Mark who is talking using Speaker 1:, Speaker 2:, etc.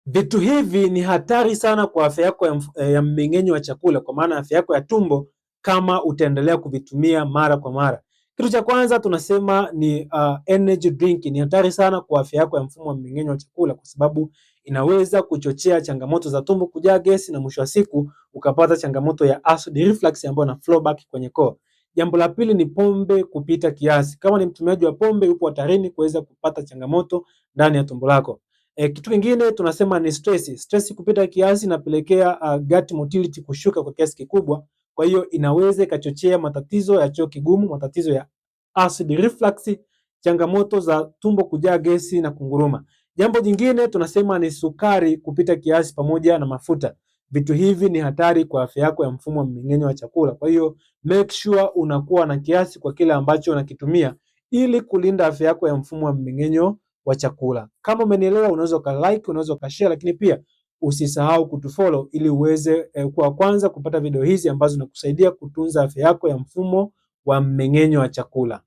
Speaker 1: Vitu hivi ni hatari sana kwa afya yako ya mmeng'enyo wa chakula, kwa maana afya yako ya tumbo, kama utaendelea kuvitumia mara kwa mara. Kitu cha kwanza tunasema ni energy drink. Ni hatari sana kwa afya yako ya mfumo wa mmeng'enyo wa chakula, kwa sababu inaweza kuchochea changamoto za tumbo kujaa gesi, na mwisho wa siku ukapata changamoto ya acid reflux ambayo na flow back kwenye koo. Jambo la pili ni pombe kupita kiasi. Kama ni mtumiaji wa pombe, upo hatarini kuweza kupata changamoto ndani ya tumbo lako. Kitu kingine tunasema ni stress. Stress kupita kiasi inapelekea gut motility kushuka kwa kiasi kikubwa. Kwa hiyo inaweza ikachochea matatizo ya choo kigumu, matatizo ya acid reflux, changamoto za tumbo kujaa gesi na kunguruma. Jambo jingine tunasema ni sukari kupita kiasi pamoja na mafuta. Vitu hivi ni hatari kwa afya yako ya mfumo wa mmeng'enyo wa chakula. Kwa hiyo make sure unakuwa na kiasi kwa kile ambacho unakitumia, ili kulinda afya yako ya mfumo wa mmeng'enyo wa chakula. Kama umenielewa, unaweza ukalike, unaweza ukashare, lakini pia usisahau kutufollow ili uweze kuwa kwanza kupata video hizi ambazo zinakusaidia kutunza afya yako ya mfumo wa mmeng'enyo wa chakula.